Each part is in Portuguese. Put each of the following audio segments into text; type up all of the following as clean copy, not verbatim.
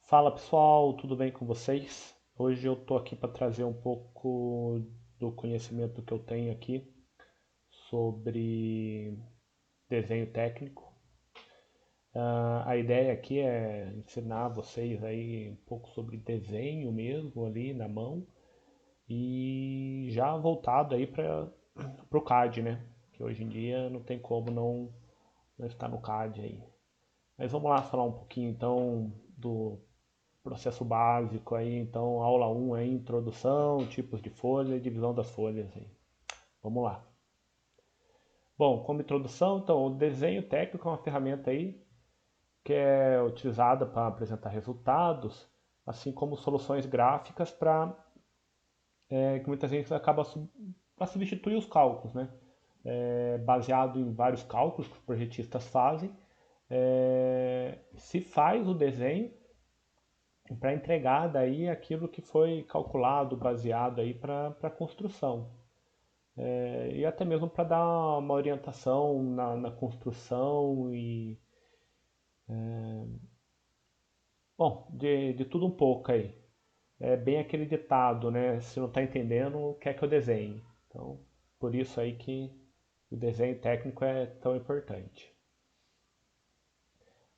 Fala pessoal, tudo bem com vocês? Hoje eu estou aqui para trazer um pouco do conhecimento que eu tenho aqui sobre desenho técnico. A ideia aqui é ensinar vocês aí um pouco sobre desenho mesmo ali na mão e já voltado aí para o CAD, né? Que hoje em dia não tem como não estar no CAD aí. Mas vamos lá falar um pouquinho então do processo básico aí, então aula um é introdução, tipos de folha e divisão das folhas aí. Vamos lá. Bom, como introdução, então o desenho técnico é uma ferramenta aí que é utilizada para apresentar resultados, assim como soluções gráficas para que muitas vezes acaba para substituir os cálculos, né? Baseado em vários cálculos que os projetistas fazem, se faz o desenho para entregar daí aquilo que foi calculado, baseado aí para a construção. E até mesmo para dar uma orientação na construção e, bom, de tudo um pouco aí. É bem aquele ditado, né? Se não está entendendo, quer que eu desenhe. Então, por isso aí que o desenho técnico é tão importante.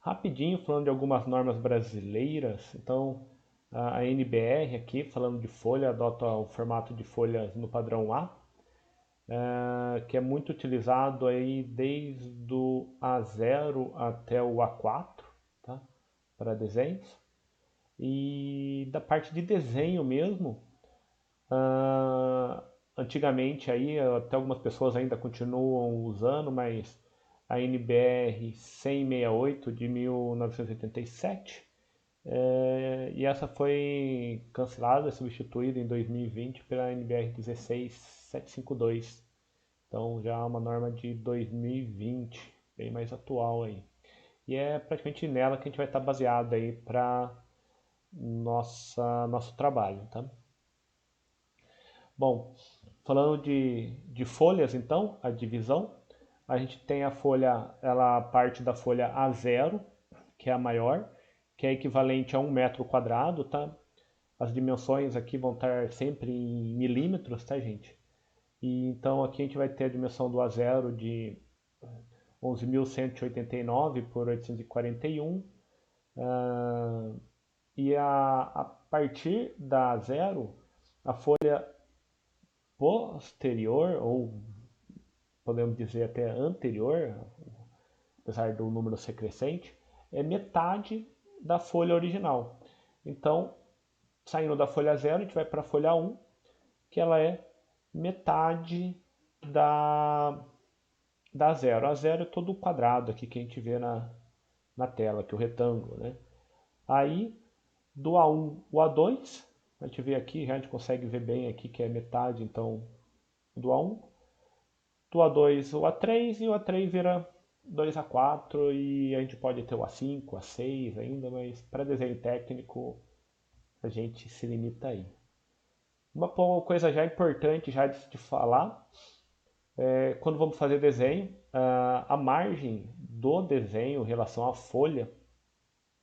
Rapidinho, falando de algumas normas brasileiras, então a NBR aqui, falando de folha, adota o formato de folhas no padrão A, que é muito utilizado aí desde o A0 até o A4, tá? Para desenhos. E da parte de desenho mesmo, antigamente aí, até algumas pessoas ainda continuam usando, mas a NBR 10068 de 1987, e essa foi cancelada, substituída em 2020 pela NBR 16752. Então já é uma norma de 2020, bem mais atual aí. E é praticamente nela que a gente vai estar baseado aí para nosso trabalho, tá? Bom, falando de folhas então, a divisão, a gente tem a folha, ela parte da folha A0, que é a maior, que é equivalente a 1 metro quadrado, tá? As dimensões aqui vão estar sempre em milímetros, tá, gente? E então aqui a gente vai ter a dimensão do A0 de 11.189 por 841. E a partir da zero, a folha posterior, ou podemos dizer até anterior, apesar do número ser crescente, é metade da folha original. Então, saindo da folha zero, a gente vai para a folha 1, que ela é metade da zero. A zero é todo o quadrado aqui que a gente vê na tela, que é o retângulo, né? Aí, do A1 o A2, a gente vê aqui, já a gente consegue ver bem aqui que é metade, então, do A1. Do A2 o A3 e o A3 vira 2 A4 e a gente pode ter o A5, A6 ainda, mas para desenho técnico a gente se limita aí. Uma coisa já importante já de falar, quando vamos fazer desenho, a margem do desenho em relação à folha,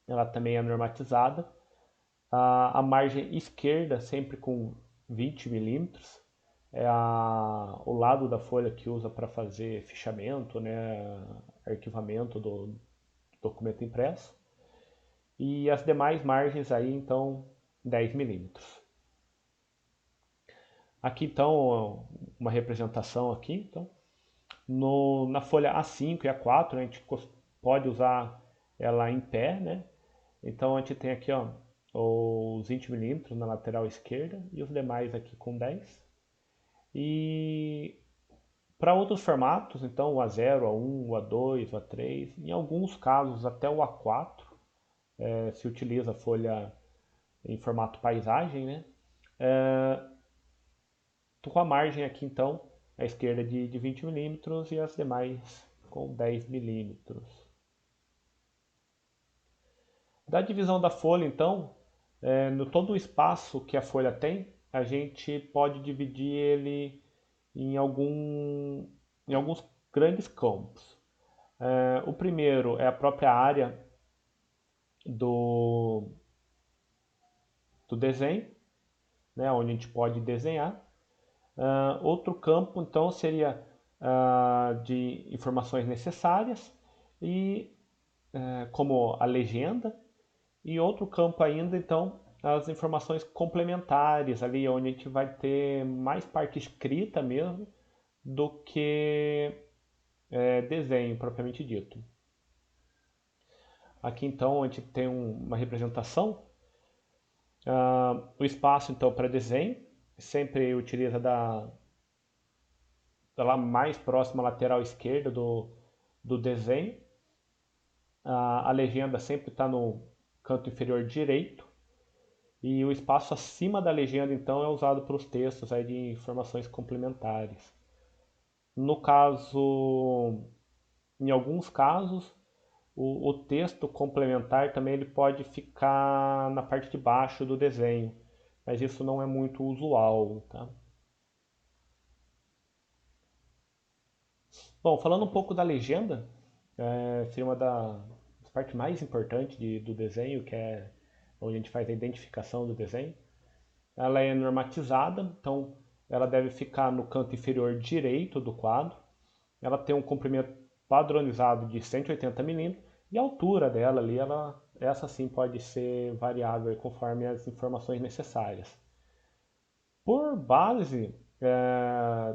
ela também é normatizada. A margem esquerda sempre com 20 milímetros, o lado da folha que usa para fazer fichamento, né, arquivamento do documento impresso. E as demais margens aí, então, 10 milímetros. Aqui, então, uma representação aqui. Então, na folha A5 e A4, a gente pode usar ela em pé, né? Então, a gente tem aqui, ó, os 20 milímetros na lateral esquerda e os demais aqui com 10. E para outros formatos, então o A0, A1, o A2, o A3, em alguns casos até o A4, se utiliza a folha em formato paisagem, né? Tô com a margem aqui então, à esquerda de 20 milímetros e as demais com 10 milímetros. Da divisão da folha, então, no todo o espaço que a folha tem, a gente pode dividir ele em, em alguns grandes campos. O primeiro é a própria área do, do desenho, né, onde a gente pode desenhar. Outro campo, então, seria de informações necessárias, e como a legenda. E outro campo ainda, então, as informações complementares, ali onde a gente vai ter mais parte escrita mesmo do que desenho propriamente dito. Aqui então a gente tem uma representação. O espaço então para desenho sempre utiliza da lá mais próxima lateral esquerda do desenho. A legenda sempre está no canto inferior direito. E o espaço acima da legenda, então, é usado para os textos aí de informações complementares. No caso, em alguns casos, o texto complementar também ele pode ficar na parte de baixo do desenho, mas isso não é muito usual, tá? Bom, falando um pouco da legenda, seria uma das partes mais importantes do desenho, que é onde a gente faz a identificação do desenho. Ela é normatizada, então ela deve ficar no canto inferior direito do quadro. Ela tem um comprimento padronizado de 180 milímetros e a altura dela ali, essa sim pode ser variável conforme as informações necessárias. Por base,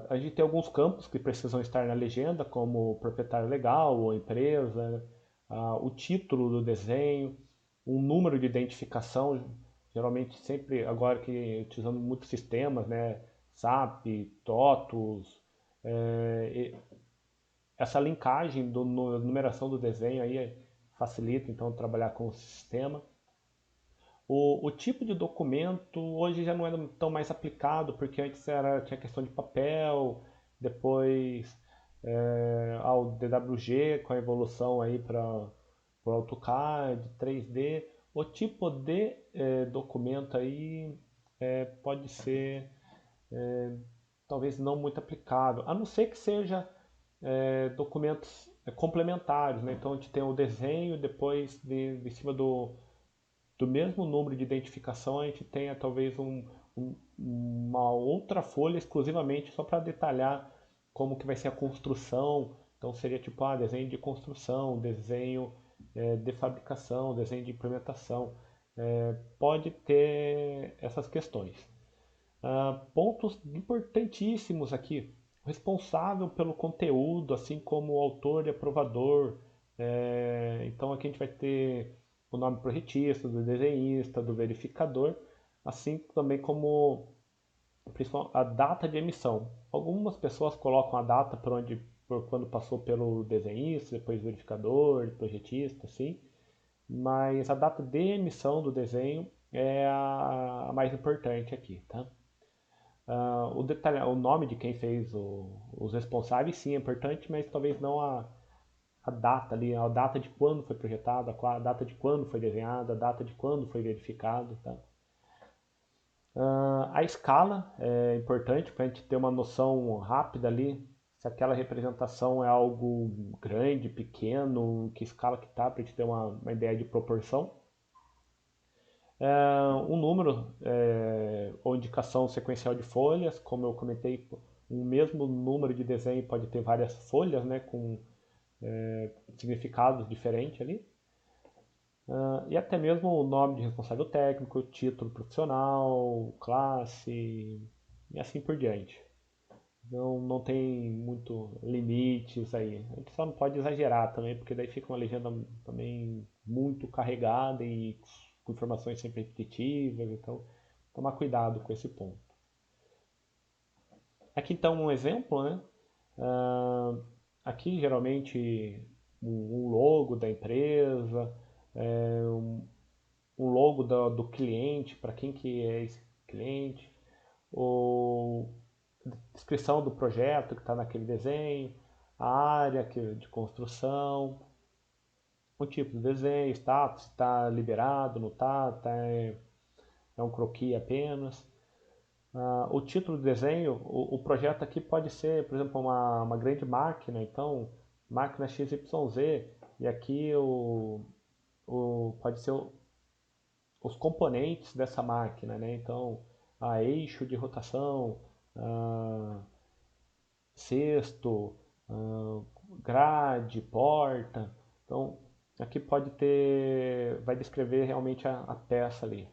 a gente tem alguns campos que precisam estar na legenda, como proprietário legal ou empresa, o título do desenho, um número de identificação, geralmente sempre, agora que utilizamos muitos sistemas, né, SAP, TOTUS, essa linkagem da numeração do desenho aí facilita então trabalhar com o sistema. O tipo de documento hoje já não é tão mais aplicado, porque antes tinha questão de papel, depois ao DWG com a evolução aí para o AutoCAD, 3D. O tipo de documento aí pode ser talvez não muito aplicável, a não ser que seja documentos complementares, né? Então a gente tem o desenho, depois de cima do mesmo número de identificação, a gente tenha talvez uma outra folha exclusivamente só para detalhar como que vai ser a construção. Então seria tipo desenho de construção, desenho de fabricação, desenho de implementação. Pode ter essas questões. Pontos importantíssimos aqui. O responsável pelo conteúdo, assim como o autor e aprovador. Então aqui a gente vai ter o nome do projetista, do desenhista, do verificador, assim também como a data de emissão. Algumas pessoas colocam a data por quando passou pelo desenhista, depois verificador, projetista, assim, mas a data de emissão do desenho é a mais importante aqui, tá? O nome de quem fez os responsáveis sim é importante, mas talvez não a data ali, a data de quando foi projetado, a data de quando foi desenhado, a data de quando foi verificado. Tá? A escala é importante para a gente ter uma noção rápida ali se aquela representação é algo grande, pequeno, que escala que está, para a gente ter uma ideia de proporção. Um número ou indicação sequencial de folhas, como eu comentei, o mesmo número de desenho pode ter várias folhas, né, com significados diferentes ali. E até mesmo o nome de responsável técnico, título profissional, classe e assim por diante. Não tem muito limites aí. A gente só não pode exagerar também, porque daí fica uma legenda também muito carregada e com informações sempre repetitivas, então tomar cuidado com esse ponto. Aqui então um exemplo, né? Aqui geralmente um logo da empresa, um logo do cliente, para quem que é esse cliente, ou descrição do projeto que está naquele desenho, a área de construção, o tipo de desenho, status, está liberado, não está, é um croquis apenas. O título do desenho, o projeto aqui pode ser, por exemplo, uma grande máquina, então máquina XYZ, e aqui pode ser os componentes dessa máquina, né? Então, eixo de rotação, a cesto, grade, porta. Então, aqui pode ter, vai descrever realmente a peça ali.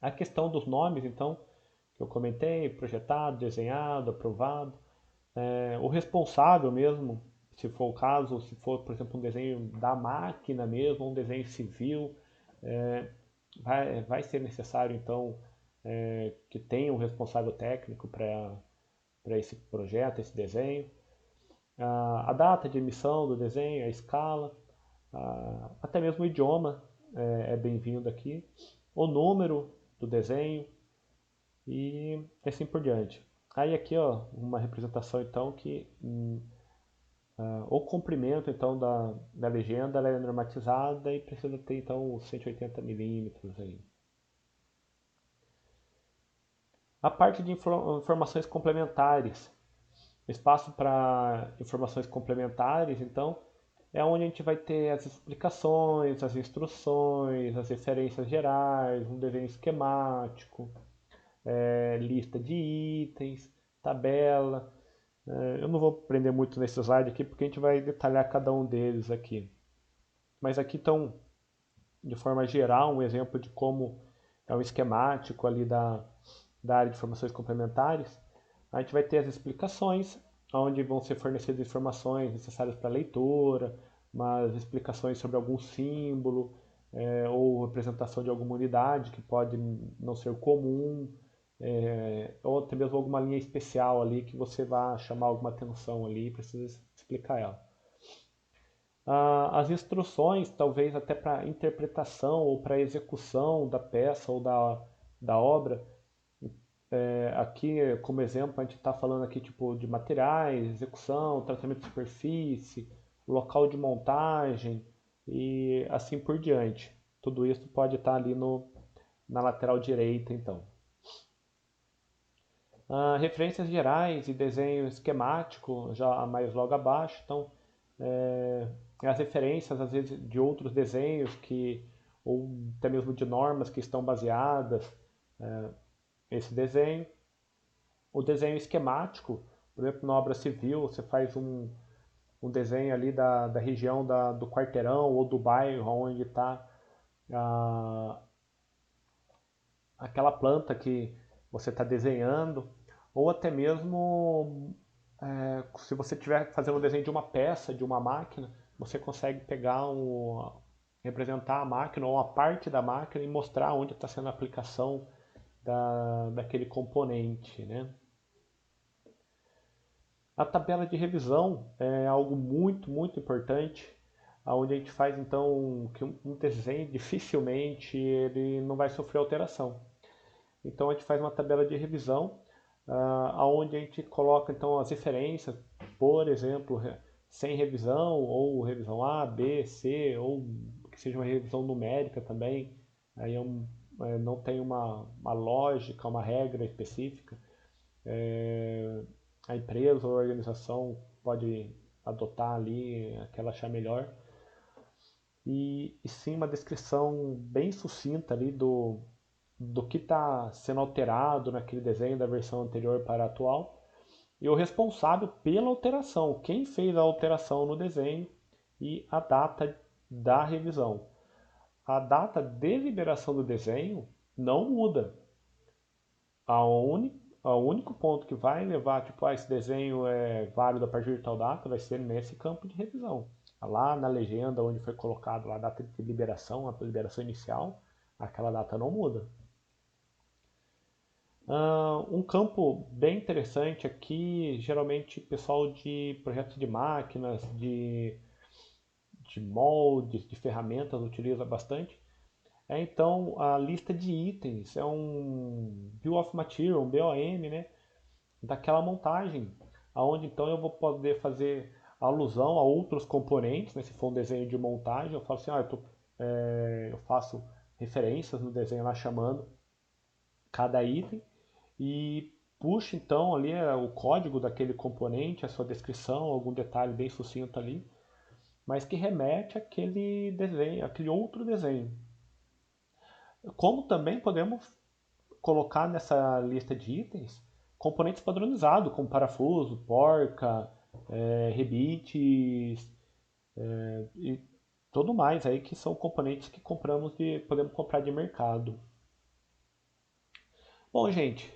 A questão dos nomes, então, que eu comentei, projetado, desenhado, aprovado. O responsável mesmo, se for o caso, se for, por exemplo, um desenho da máquina mesmo, um desenho civil, é, vai ser necessário, então, que tenha um responsável técnico para esse projeto, esse desenho. A data de emissão do desenho, a escala, até mesmo o idioma é bem-vindo aqui, o número do desenho e assim por diante. Aí aqui, ó, uma representação então que o comprimento então da legenda ela é normatizada e precisa ter então os 180 milímetros aí. A parte de informações complementares. Espaço para informações complementares, então, é onde a gente vai ter as explicações, as instruções, as referências gerais, um desenho esquemático, lista de itens, tabela. Eu não vou prender muito nesse slide aqui porque a gente vai detalhar cada um deles aqui. Mas aqui estão, de forma geral, um exemplo de como é um esquemático ali da área de informações complementares. A gente vai ter as explicações, onde vão ser fornecidas informações necessárias para a leitura, umas explicações sobre algum símbolo, ou representação de alguma unidade que pode não ser comum, ou até mesmo alguma linha especial ali que você vai chamar alguma atenção ali e precisa explicar ela. As instruções, talvez até para interpretação ou para execução da peça ou da obra. Aqui, como exemplo, a gente está falando aqui tipo de materiais, execução, tratamento de superfície, local de montagem e assim por diante. Tudo isso pode estar ali na lateral direita, então. Referências gerais e desenho esquemático, já mais logo abaixo. Então, as referências, às vezes, de outros desenhos ou até mesmo de normas que estão baseadas nesse desenho. O desenho esquemático, por exemplo, na obra civil, você faz um desenho ali da região do quarteirão ou do bairro onde está aquela planta que você está desenhando, ou até mesmo se você estiver fazendo um desenho de uma peça, de uma máquina, você consegue representar a máquina ou uma parte da máquina e mostrar onde está sendo a aplicação daquele componente, né? A tabela de revisão é algo muito, muito importante, onde a gente faz então que um desenho dificilmente ele não vai sofrer alteração. Então a gente faz uma tabela de revisão, onde a gente coloca então as referências, por exemplo, sem revisão, ou revisão A, B, C, ou que seja uma revisão numérica também. Aí não tem uma lógica, uma regra específica. A empresa ou a organização pode adotar ali a que ela achar melhor. E sim uma descrição bem sucinta ali do que está sendo alterado naquele desenho da versão anterior para a atual e o responsável pela alteração, quem fez a alteração no desenho e a data da revisão. A data de liberação do desenho não muda. O único ponto que vai levar, tipo, esse desenho é válido a partir de tal data, vai ser nesse campo de revisão. Lá na legenda onde foi colocado a data de liberação, a liberação inicial, aquela data não muda. Um campo bem interessante aqui, geralmente pessoal de projetos de máquinas, de moldes, de ferramentas utiliza bastante. Então a lista de itens, é um Bill of Material, um BOM, né, daquela montagem, aonde então eu vou poder fazer alusão a outros componentes, né, se for um desenho de montagem, eu falo assim, eu faço referências no desenho lá chamando cada item e puxa então ali o código daquele componente, a sua descrição, algum detalhe bem sucinto ali, mas que remete àquele desenho, àquele outro desenho. Como também podemos colocar nessa lista de itens componentes padronizados, como parafuso, porca, rebites e tudo mais aí que são componentes que podemos comprar de mercado. Bom, gente,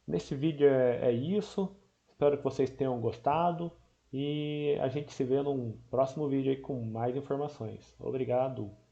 nesse vídeo é isso. Espero que vocês tenham gostado e a gente se vê num próximo vídeo aí com mais informações. Obrigado!